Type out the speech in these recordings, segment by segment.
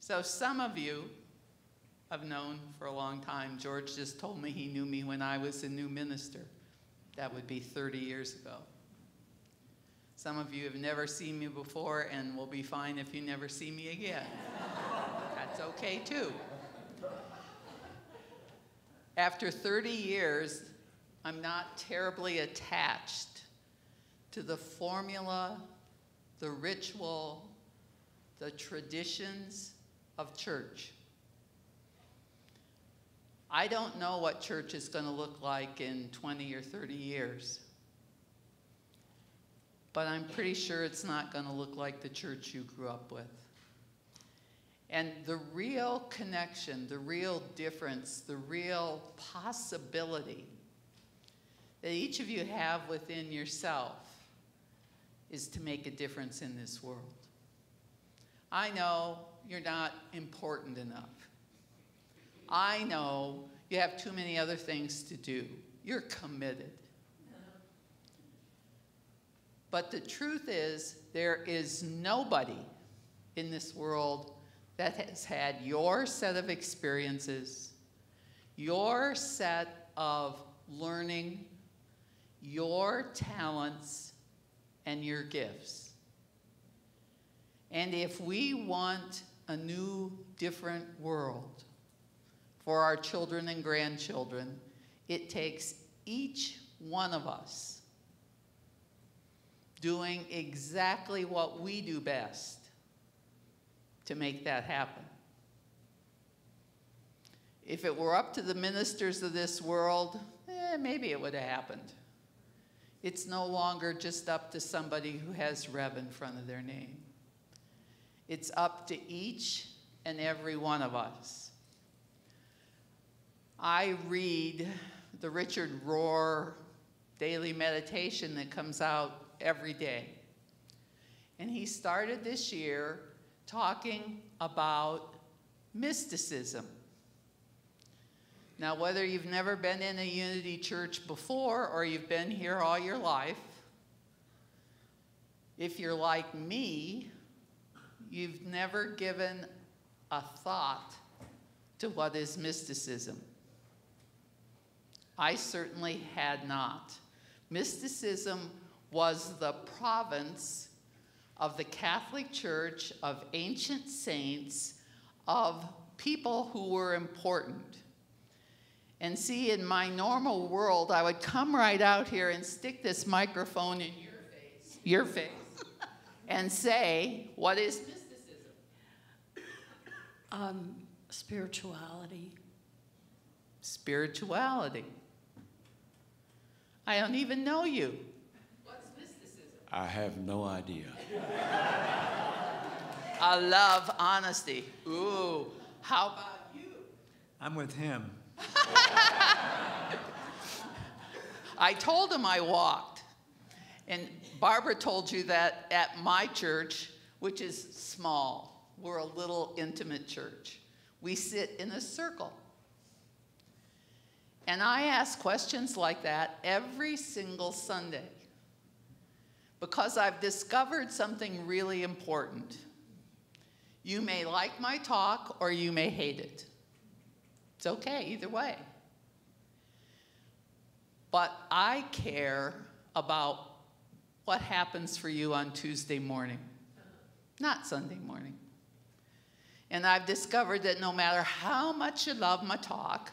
So some of you I've known for a long time. George just told me he knew me when I was a new minister. That would be 30 years ago. Some of you have never seen me before and will be fine if you never see me again. That's okay too. After 30 years, I'm not terribly attached to the formula, the ritual, the traditions of church. I don't know what church is going to look like in 20 or 30 years. But I'm pretty sure it's not going to look like the church you grew up with. And the real connection, the real difference, the real possibility that each of you have within yourself is to make a difference in this world. I know you're not important enough. I know you have too many other things to do. You're committed. But the truth is, there is nobody in this world that has had your set of experiences, your set of learning, your talents, and your gifts. And if we want a new, different world for our children and grandchildren, it takes each one of us doing exactly what we do best to make that happen. If it were up to the ministers of this world, maybe it would have happened. It's no longer just up to somebody who has Rev in front of their name. It's up to each and every one of us. I read the Richard Rohr daily meditation that comes out every day. And he started this year talking about mysticism. Now, whether you've never been in a Unity church before or you've been here all your life, if you're like me, you've never given a thought to what is mysticism. I certainly had not. Mysticism was the province of the Catholic Church, of ancient saints, of people who were important. And see, in my normal world, I would come right out here and stick this microphone in your face, and say, what is mysticism? Spirituality. Spirituality. I don't even know you. What's mysticism? I have no idea. I love honesty. Ooh, how about you? I'm with him. I told him I walked. And Barbara told you that at my church, which is small, we're a little intimate church, we sit in a circle. And I ask questions like that every single Sunday because I've discovered something really important. You may like my talk or you may hate it. It's okay, either way. But I care about what happens for you on Tuesday morning, not Sunday morning. And I've discovered that no matter how much you love my talk,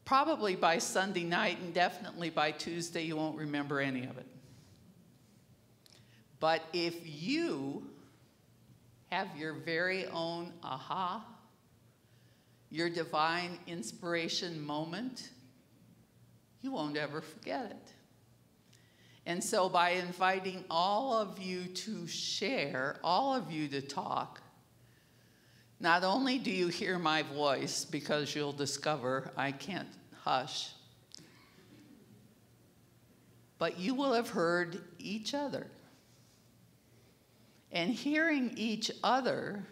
probably by Sunday night and definitely by Tuesday, you won't remember any of it. But if you have your very own aha, your divine inspiration moment, you won't ever forget it. And so by inviting all of you to share, all of you to talk, not only do you hear my voice, because you'll discover I can't hush, but you will have heard each other. And hearing each other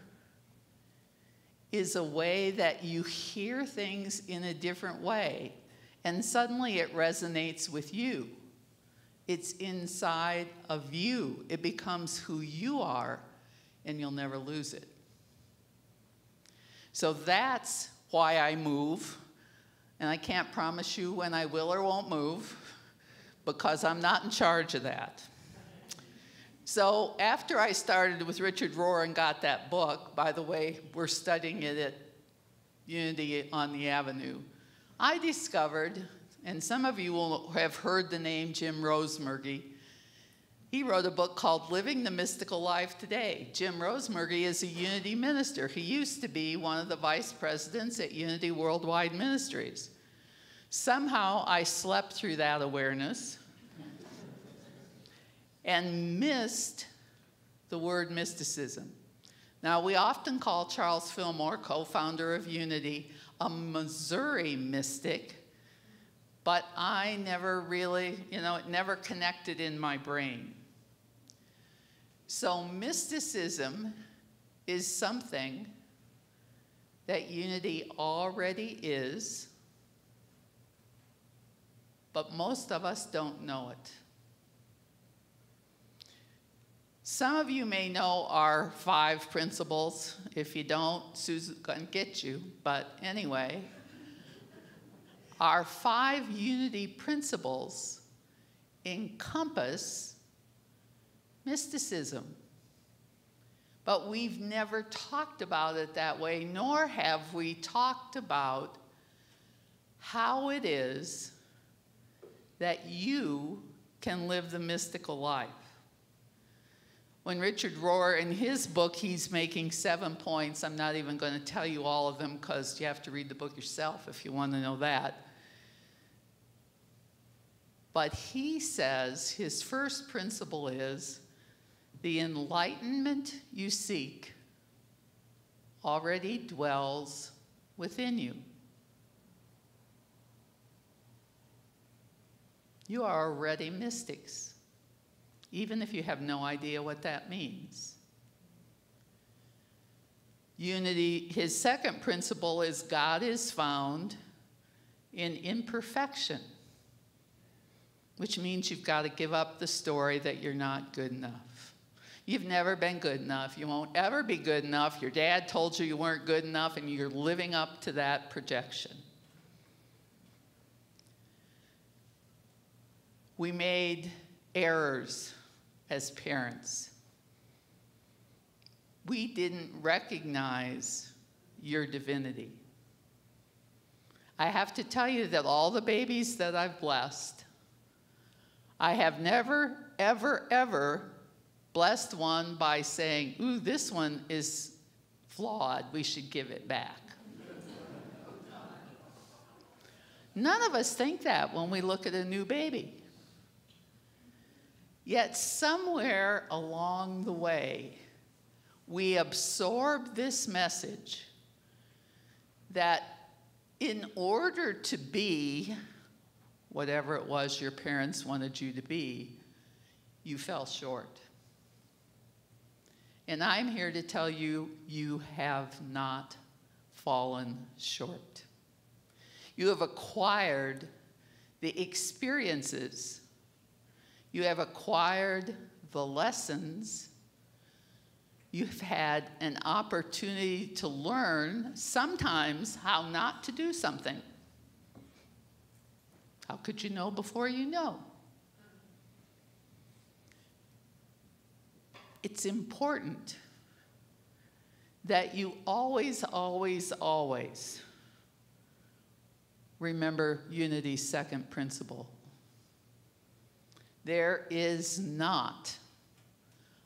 is a way that you hear things in a different way, and suddenly it resonates with you. It's inside of you. It becomes who you are. and you'll never lose it. So that's why I move, and I can't promise you when I will or won't move, because I'm not in charge of that. So after I started with Richard Rohr and got that book, by the way, we're studying it at Unity on the Avenue, I discovered, and some of you will have heard the name Jim Rosemergy. He wrote a book called Living the Mystical Life Today. Jim Rosemergy is a Unity minister. He used to be one of the vice presidents at Unity Worldwide Ministries. Somehow I slept through that awareness and missed the word mysticism. Now, we often call Charles Fillmore, co-founder of Unity, a Missouri mystic, but I never really, it never connected in my brain. So mysticism is something that Unity already is, but most of us don't know it. Some of you may know our 5 principles. If you don't, Susan's going to get you. But anyway, our 5 Unity principles encompass mysticism. But we've never talked about it that way, nor have we talked about how it is that you can live the mystical life. When Richard Rohr, in his book, he's making 7 points. I'm not even going to tell you all of them because you have to read the book yourself if you want to know that. But he says his first principle is the enlightenment you seek already dwells within you. You are already mystics, even if you have no idea what that means. Unity, his second principle is God is found in imperfection, which means you've got to give up the story that you're not good enough. You've never been good enough. You won't ever be good enough. Your dad told you you weren't good enough, and you're living up to that projection. We made errors as parents. We didn't recognize your divinity. I have to tell you that all the babies that I've blessed, I have never, ever, ever blessed one by saying, ooh, this one is flawed, we should give it back. None of us think that when we look at a new baby. Yet somewhere along the way, we absorb this message that in order to be whatever it was your parents wanted you to be, you fell short. And I'm here to tell you, you have not fallen short. You have acquired the experiences. You have acquired the lessons. You've had an opportunity to learn sometimes how not to do something. How could you know before you know? It's important that you always, always, always remember Unity's second principle. There is not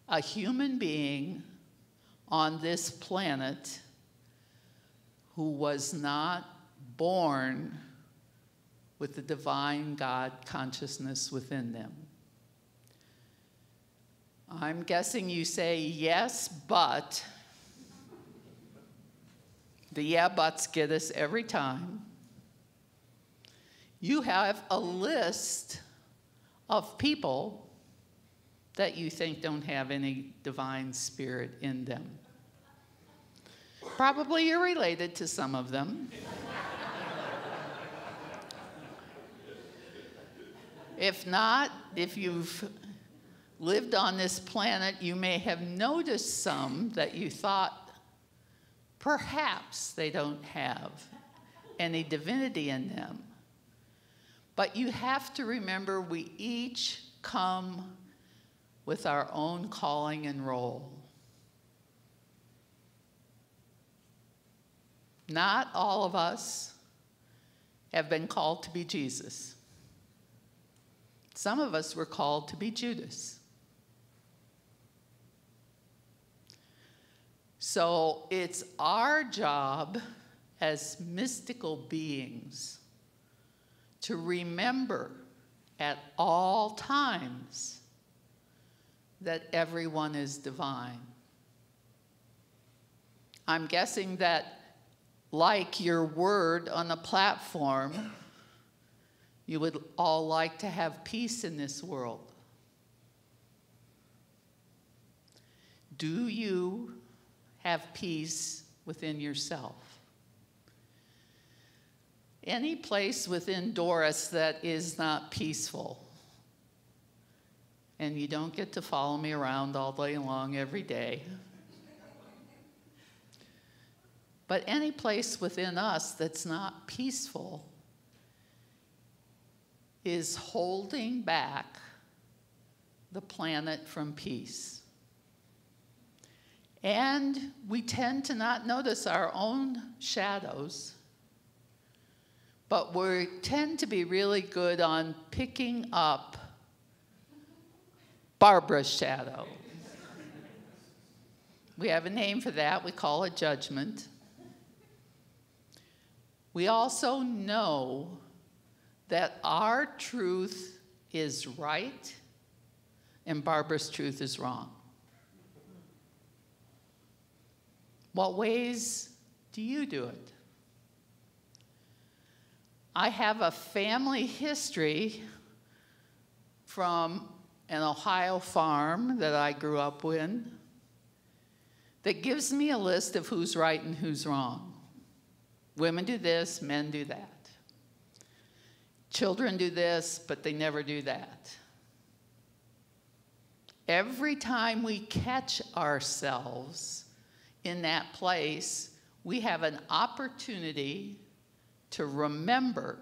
a human being on this planet who was not born with the divine God consciousness within them. I'm guessing you say yes, but. The yeah buts get us every time. You have a list of people that you think don't have any divine spirit in them. Probably you're related to some of them. If not, if you've lived on this planet, you may have noticed some that you thought perhaps they don't have any divinity in them. But you have to remember we each come with our own calling and role. Not all of us have been called to be Jesus. Some of us were called to be Judas. So it's our job as mystical beings to remember at all times that everyone is divine. I'm guessing that, like your word on the platform, you would all like to have peace in this world. Do you have peace within yourself? Any place within Doris that is not peaceful, and you don't get to follow me around all day long every day, but any place within us that's not peaceful is holding back the planet from peace. And we tend to not notice our own shadows, but we tend to be really good on picking up Barbara's shadow. We have a name for that. We call it judgment. We also know that our truth is right and Barbara's truth is wrong. What ways do you do it? I have a family history from an Ohio farm that I grew up in that gives me a list of who's right and who's wrong. Women do this, men do that. Children do this, but they never do that. Every time we catch ourselves in that place, we have an opportunity to remember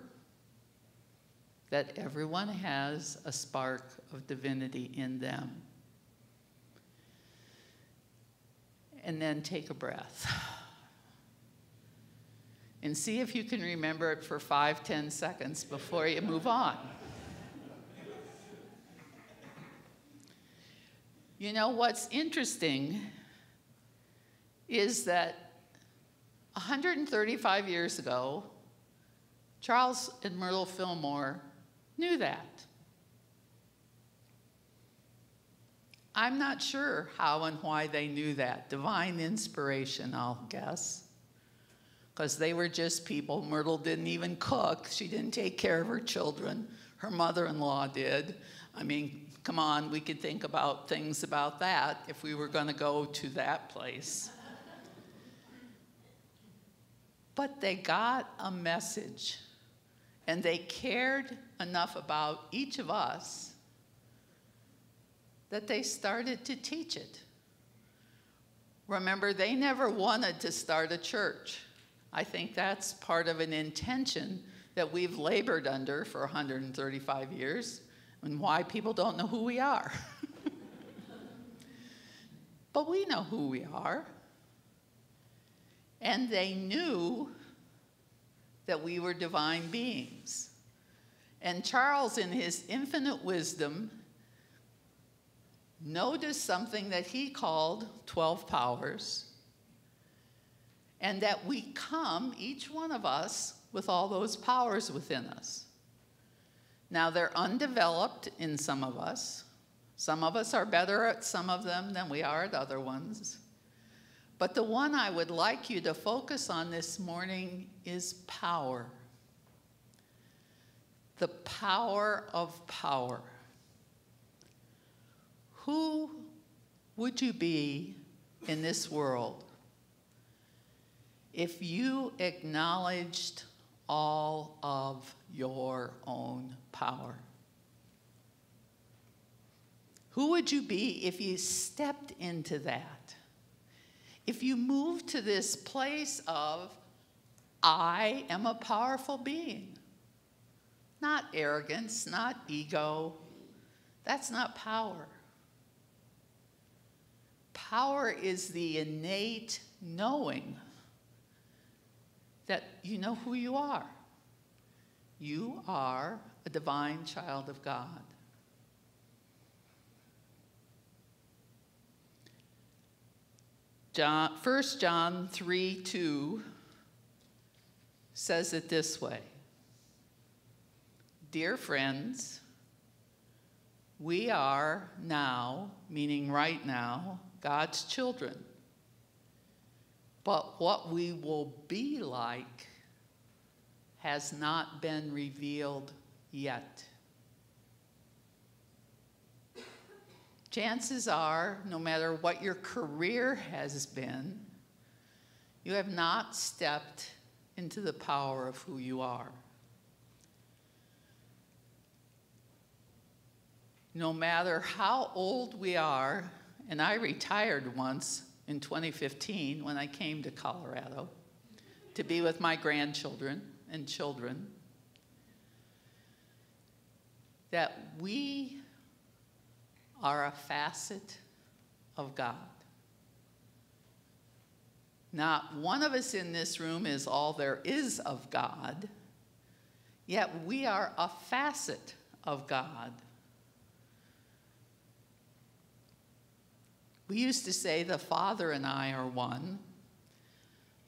that everyone has a spark of divinity in them. And then take a breath. And see if you can remember it for 5-10 seconds before you move on. You know, what's interesting is that 135 years ago, Charles and Myrtle Fillmore knew that. I'm not sure how and why they knew that. Divine inspiration, I'll guess. Because they were just people. Myrtle didn't even cook. She didn't take care of her children. Her mother-in-law did. I mean, come on, we could think about things about that if we were going to go to that place. But they got a message, and they cared enough about each of us that they started to teach it. Remember, they never wanted to start a church. I think that's part of an intention that we've labored under for 135 years and why people don't know who we are. But we know who we are. And they knew that we were divine beings. And Charles, in his infinite wisdom, noticed something that he called 12 powers, and that we come, each one of us, with all those powers within us. Now, they're undeveloped in some of us. Some of us are better at some of them than we are at other ones. But the one I would like you to focus on this morning is power. The power of power. Who would you be in this world if you acknowledged all of your own power? Who would you be if you stepped into that? If you moved to this place of, I am a powerful being. Not arrogance, not ego. That's not power. Power is the innate knowing that you know who you are. You are a divine child of God. 1 John 3:2 says it this way. Dear friends, we are now, meaning right now, God's children. But what we will be like has not been revealed yet. Chances are, no matter what your career has been, you have not stepped into the power of who you are. No matter how old we are, and I retired once in 2015 when I came to Colorado to be with my grandchildren and children, that we are a facet of God. Not one of us in this room is all there is of God, yet we are a facet of God. We used to say the Father and I are one.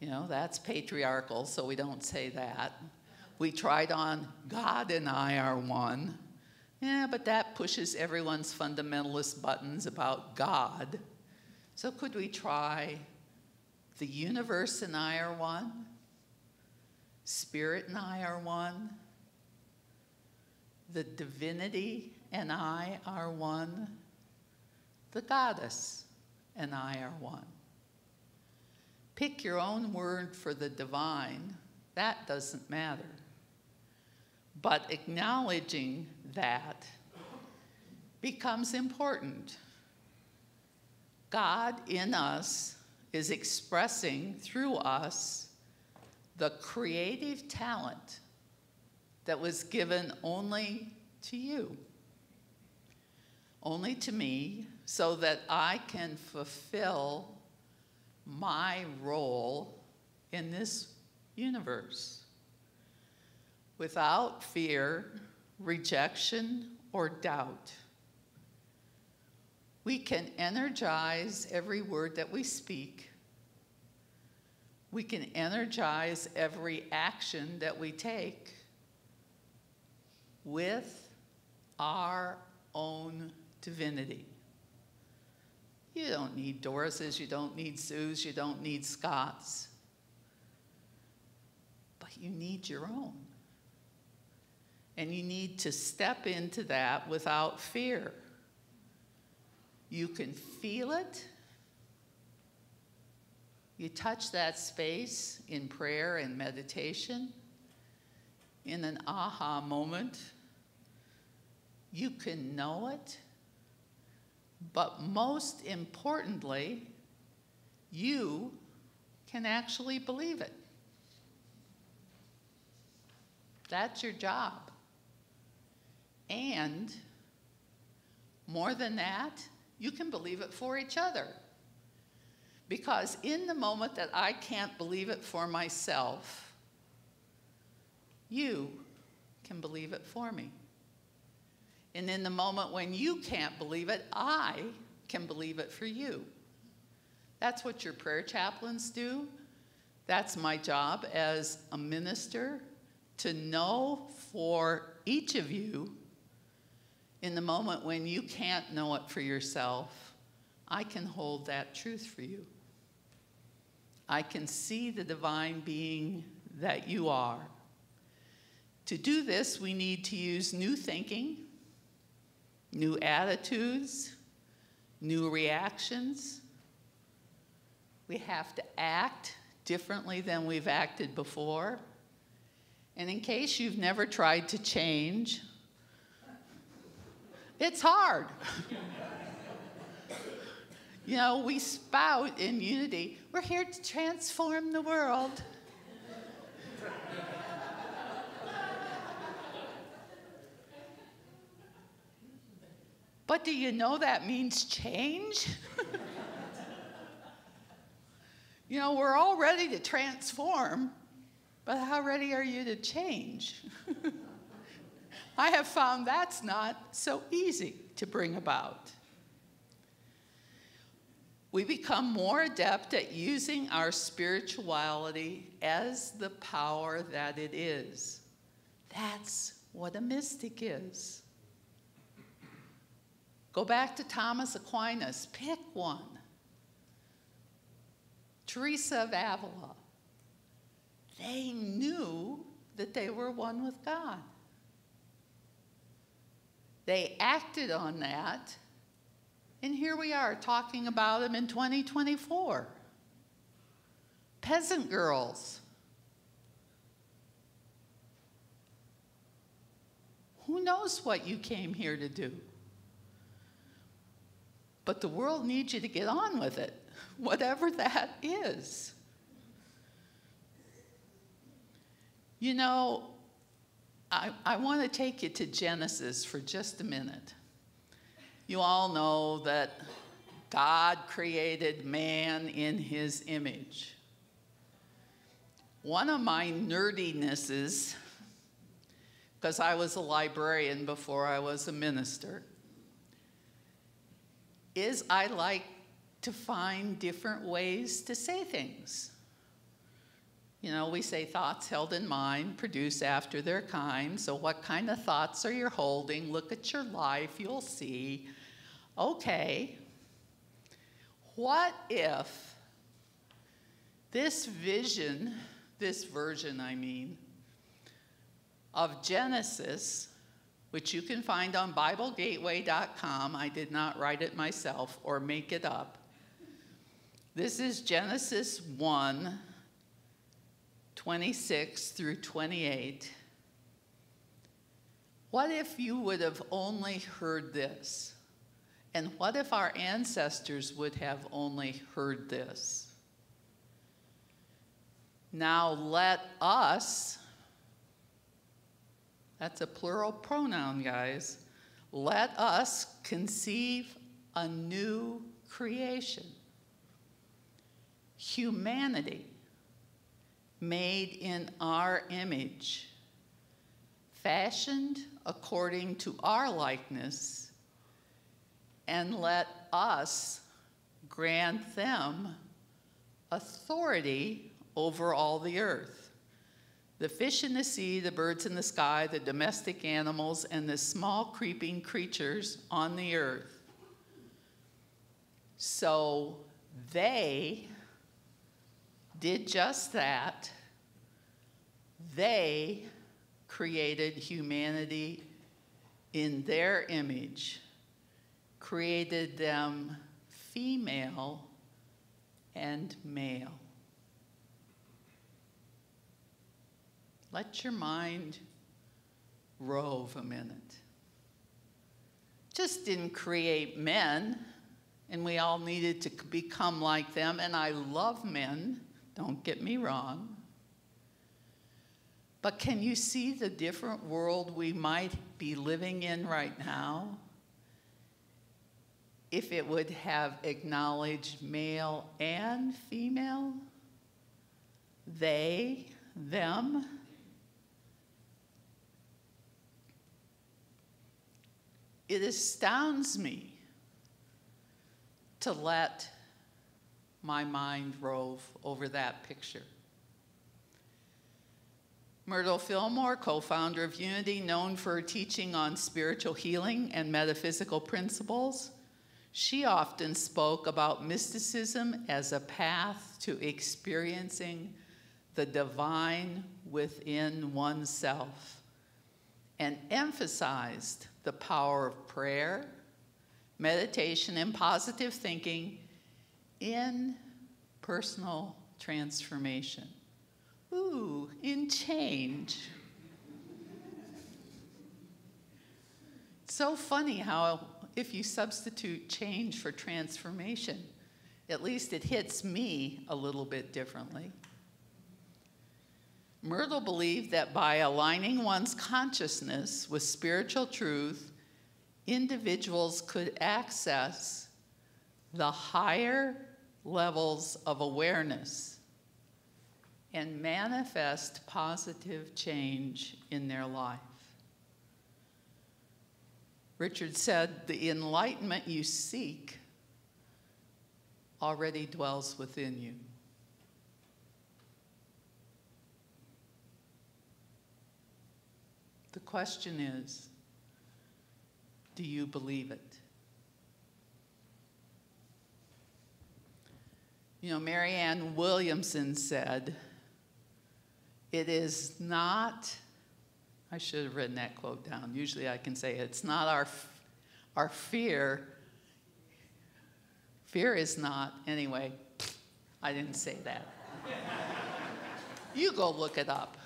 You know, that's patriarchal, so we don't say that. We tried on God and I are one. Yeah, but that pushes everyone's fundamentalist buttons about God. So could we try the universe and I are one? Spirit and I are one? The divinity and I are one? The goddess and I are one? Pick your own word for the divine. That doesn't matter. But acknowledging that becomes important. God in us is expressing through us the creative talent that was given only to you, only to me, so that I can fulfill my role in this universe without fear, rejection, or doubt. We can energize every word that we speak. We can energize every action that we take with our own divinity. You don't need Doris's, you don't need Sue's, you don't need Scott's. But you need your own. And you need to step into that without fear. You can feel it. You touch that space in prayer and meditation, in an aha moment. You can know it. But most importantly, you can actually believe it. That's your job. And more than that, you can believe it for each other. Because in the moment that I can't believe it for myself, you can believe it for me. And in the moment when you can't believe it, I can believe it for you. That's what your prayer chaplains do. That's my job as a minister, to know for each of you, in the moment when you can't know it for yourself, I can hold that truth for you. I can see the divine being that you are. To do this, we need to use new thinking, new attitudes, new reactions. We have to act differently than we've acted before. And in case you've never tried to change, it's hard. You know, we spout in unity, we're here to transform the world. But do you know that means change? You know, we're all ready to transform, but how ready are you to change? I have found that's not so easy to bring about. We become more adept at using our spirituality as the power that it is. That's what a mystic is. Go back to Thomas Aquinas, pick one. Teresa of Avila. They knew that they were one with God. They acted on that, and here we are talking about them in 2024. Peasant girls. Who knows what you came here to do? But the world needs you to get on with it, whatever that is. You know, I want to take you to Genesis for just a minute. You all know that God created man in his image. One of my nerdinesses, because I was a librarian before I was a minister, is I like to find different ways to say things. You know, we say thoughts held in mind produce after their kind. So what kind of thoughts are you holding? Look at your life, you'll see. Okay, what if this version of Genesis, which you can find on BibleGateway.com. I did not write it myself or make it up. This is Genesis 1, 26 through 28. What if you would have only heard this? And what if our ancestors would have only heard this? Now let us, that's a plural pronoun, guys. Let us conceive a new creation. Humanity made in our image, fashioned according to our likeness, and let us grant them authority over all the earth. The fish in the sea, the birds in the sky, the domestic animals, and the small creeping creatures on the earth. So they did just that. They created humanity in their image, created them female and male. Let your mind rove a minute. Just didn't create men, and we all needed to become like them, and I love men, don't get me wrong. But can you see the different world we might be living in right now if it would have acknowledged male and female? They, them. It astounds me to let my mind rove over that picture. Myrtle Fillmore, co-founder of Unity, known for her teaching on spiritual healing and metaphysical principles, she often spoke about mysticism as a path to experiencing the divine within oneself, and emphasized the power of prayer, meditation, and positive thinking in personal transformation. Ooh, in change. It's so funny how if you substitute change for transformation, At least it hits me a little bit differently. Myrtle believed that by aligning one's consciousness with spiritual truth, individuals could access the higher levels of awareness and manifest positive change in their life. Richard said, the enlightenment you seek already dwells within you. The question is, do you believe it? You know, Marianne Williamson said, it is not, I should have written that quote down. Usually I can say it's not our fear. Fear is not, anyway, I didn't say that. You go look it up.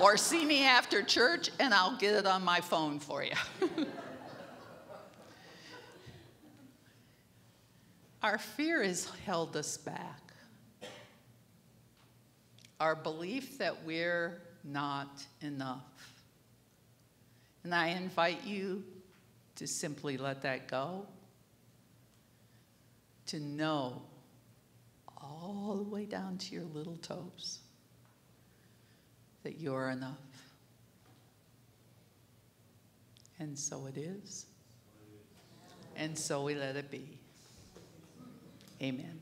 Or see me after church and I'll get it on my phone for you. Our fear has held us back. Our belief that we're not enough. And I invite you to simply let that go. To know all the way down to your little toes that you're enough. And so it is. And so we let it be. Amen.